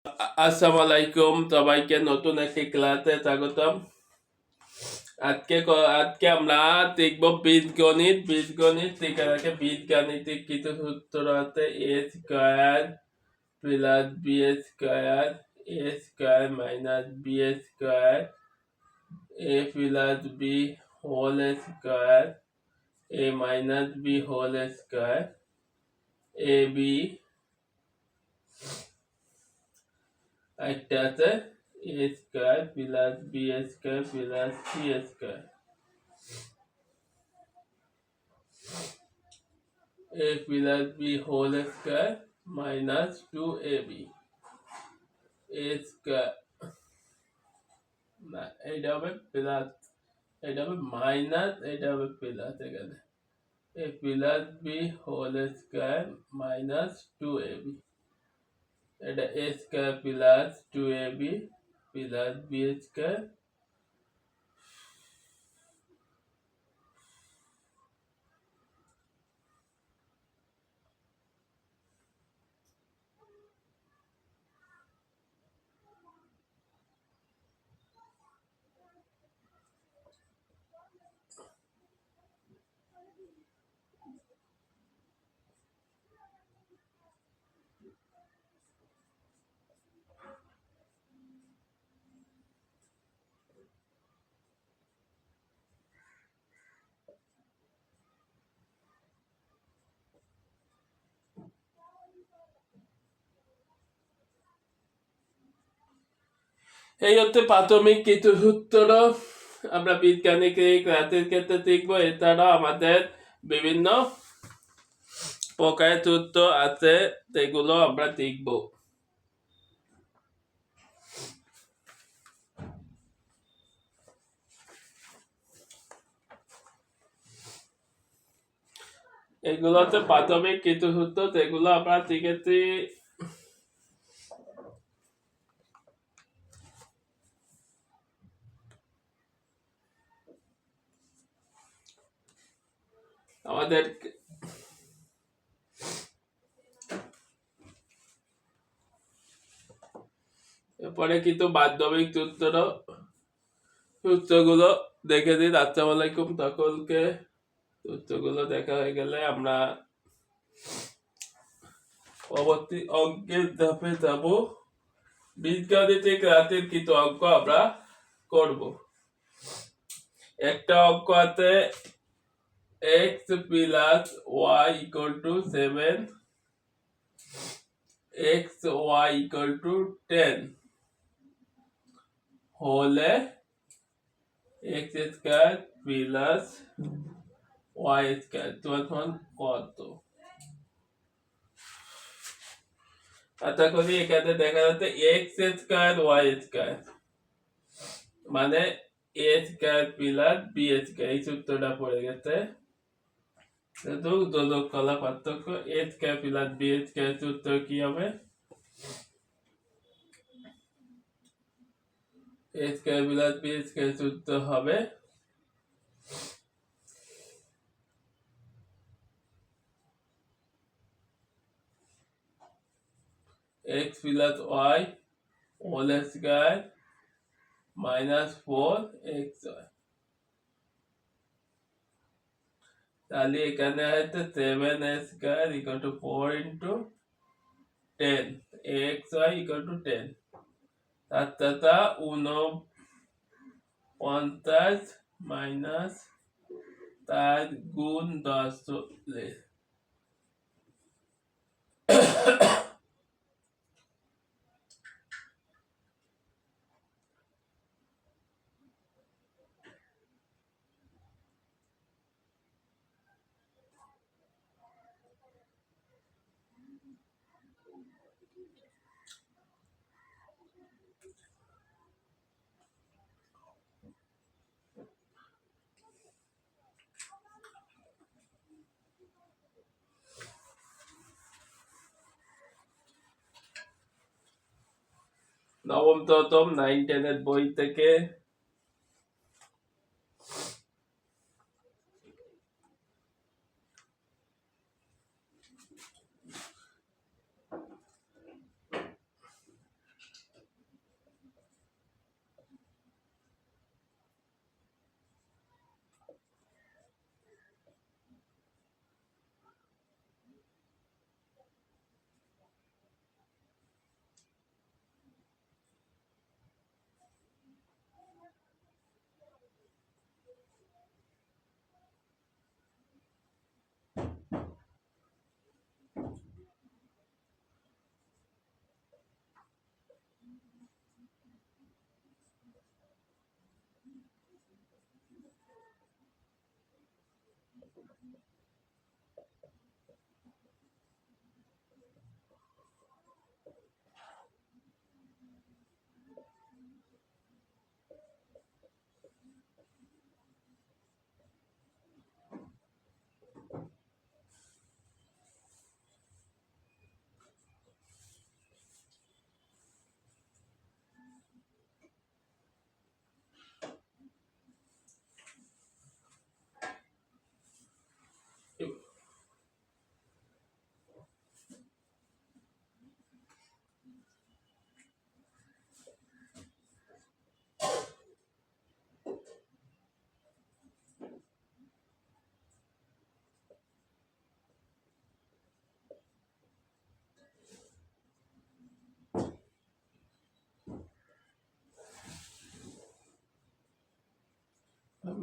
আসসালামু আলাইকুম, সবাইকে নতুন একটি ক্লাসে স্বাগতম। আজকে আমরা দেখব বীজগণিত থেকে বীজগাণিতিক কিছু সূত্র আছে। A square plus b square, a square minus b square, a plus b whole square, a minus b whole square, a b একটা আছে a square plus b square plus c square, a plus b whole square minus 2ab a square না এটা হবে plus, এটা হবে minus, এটা হবে plus. এখানে a plus b whole square minus 2ab, এটা a square plus 2ab plus b square। এই হচ্ছে প্রাথমিক কিছু সূত্র আমরা বীজগাণিতিক রাতের ক্ষেত্রে শিখবো। এছাড়াও আমাদের বিভিন্ন প্রকারের সূত্র আছে, সেগুলো আমরা শিখবো। এগুলো হচ্ছে প্রাথমিক কিছু সূত্র, সেগুলো আমরা শিখেছি। আমাদের এরপরে কিন্তু মাধ্যমিক সূত্রগুলো দেখে দিন। আসসালামু আলাইকুম সকলকে। সূত্রগুলো দেখা হয়ে গেলে আমরা পরবর্তী অঙ্কের ধাপে যাব। বীজগাণিতিক রাতের কিছু অঙ্ক আমরা করব। একটা অঙ্ক আছে x plus y equal to 7, x y equal to 10 হলে x square plus y square তখন কত? আশা করি এখানে দেখা যাচ্ছে x স্কয়ার y স্কয়ার মানে a square plus b square, এই সূত্রটা পড়ে গেছে। যোজক কলা পার্থক্য a square plus b square সূত্র কি হবে? a square plus b square সূত্র হবে x plus y whole square minus 4xy। তাহলে এখানে হচ্ছে 7 square equal to 4 into 10, xy equal to 10, তার 49 মাইনাস তার গুণ 10 চল্লিশ। নবম দশম 9-10 এর বই থেকে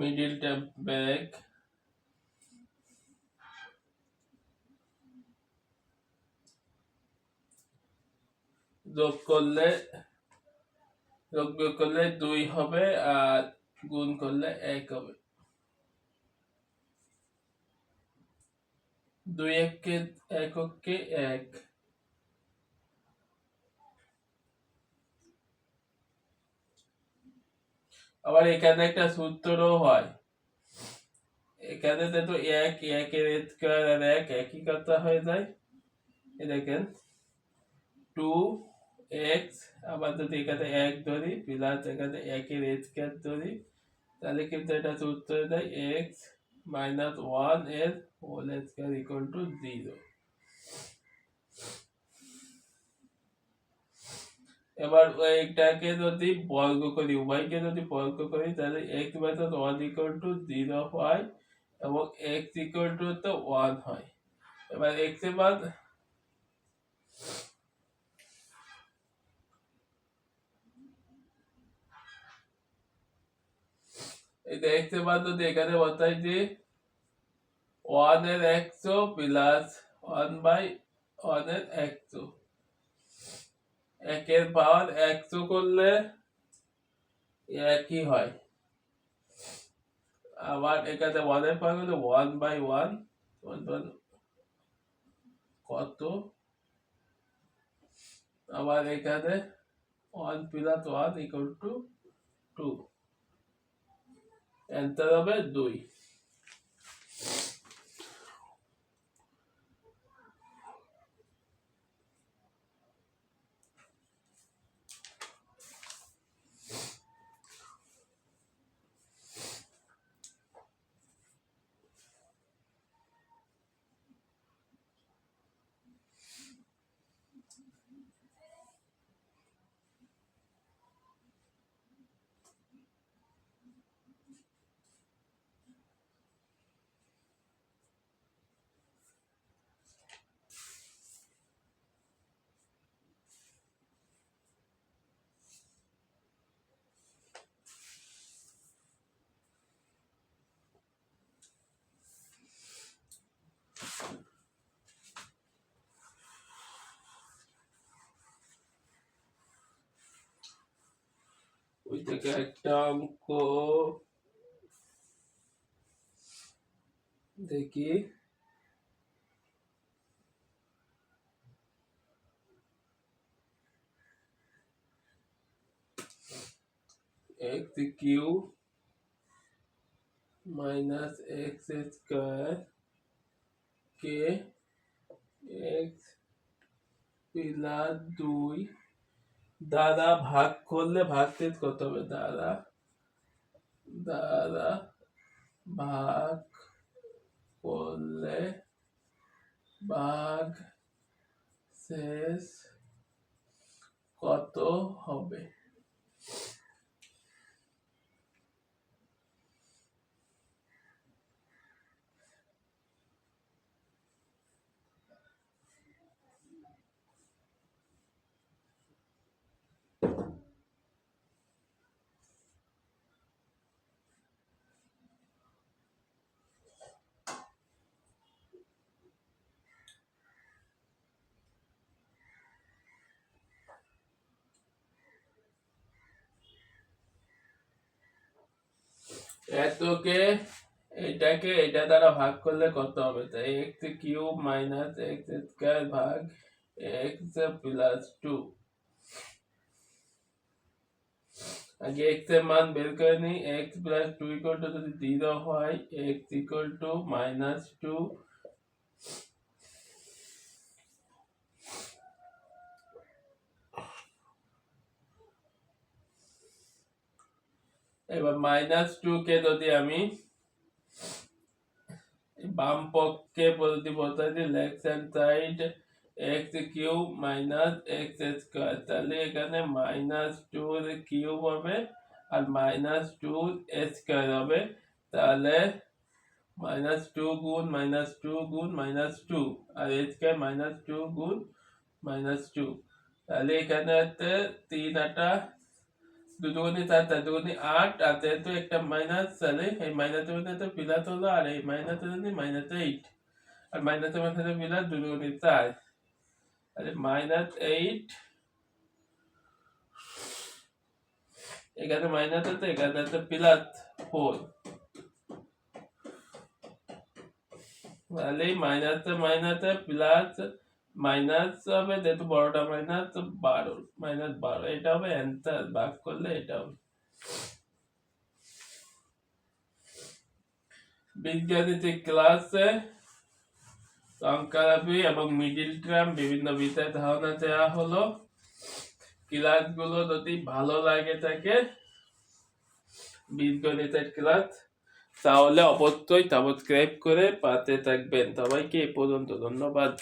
মিডিলটা ব্যাক, যোগ করলে যোগ বিয়োগ করলে 2 হবে আর গুণ করলে 1 হবে। 2 এককে এককে 1। আবার এখানে একটা সূত্রও হয়, এখানে তো 1 এর স্কয়ার আর 1 একই কথা হয়ে যায়। এই দেখেন 2x, আবার যদি এখানে 1 ধরি প্লাস এখানে 1 এর স্কয়ার ধরি, তাহলে কিন্তু এটা সূত্র হয়ে যায় x মাইনাস 1 এর হোল স্কয়ার ইকুয়াল টু 0। এবার এইটাকে যদি বর্গ করি, উভয়কে যদি বর্গ করি, তাহলে x মাইনাস 1 ইকুয়াল টু 0 হয় এবং x ইকুয়াল টু তো 1 হয়। এবার x এর মান এটা x এর মান যদি এখানে বসাই যে 1 এর 100 প্লাস 1 বাই 1 এর 100, 1 এর পাওয়ার 100 করলে একই হয়। আবার এখানে 1 এর পাওয়ার হলো 1 বাই 1 কত, আবার এখানে 1 প্লাস 1 ইকুয়াল টু 2, অ্যান্সার হবে 2। ওই থেকে একটা অঙ্ক দেখি, x cube minus x square কে x প্লাস 2 দ্বারা ভাগ করলে ভাগশেষ কত হবে, দ্বারা ভাগ করলে ভাগ শেষ কত হবে। এতকে এটাকে এটা দ্বারা ভাগ করলে কত হবে? তাই x cube minus x square ভাগ এক্স প্লাস 2। আগে এক্স এর মান বের করে নিই। এক্স প্লাস 2 ইকুয়াল টু যদি 0 হয়, এক্স ইকুয়াল টু মাইনাস 2। এবার মাইনাস 2 কে যদি আমি বাম পক্ষে যদি বসাই দিই, left hand side x cube minus x square, তাহলে এখানে মাইনাস 2 এর কিউব হবে আর মাইনাস 2 স্কয়ার হবে। তাহলে মাইনাস 2 গুণ মাইনাস 2 গুণ মাইনাস 2 আর স্কয়ার মাইনাস 2 গুণ মাইনাস 2। তাহলে এখানে হচ্ছে 3 আটা 2 দুগুণে 4, 4 দুগুণে 8, আর যেহেতু একটা মাইনাস, তাহলে এই মাইনাসের মধ্যে তো প্লাস হলো, আর এই মাইনাসের মধ্যে মাইনাস 8, আর মাইনাসের মধ্যে প্লাস 2 দুগুণে 4, তাহলে মাইনাস 8। এখানে মাইনাস আছে, এখানে আছে প্লাস 4, তাহলে মাইনাসে মাইনাসে প্লাস মাইনাস হবে, যেহেতু বড়টা মাইনাস 12, মাইনাস 12, এটা হবে অ্যান্সার। ভাগ করলে এটা হবে। বিজ্ঞানীতে ক্লাসে সংখ্যালঘু এবং মিডিল টার্ম বিভিন্ন বিষয়ে ধারণা দেওয়া হলো। ক্লাসগুলো যদি ভালো লাগে থাকে বীজগণিতের ক্লাস, তাহলে অবশ্যই সাবস্ক্রাইব করে পাতে থাকবেন। সবাইকে এই পর্যন্ত ধন্যবাদ।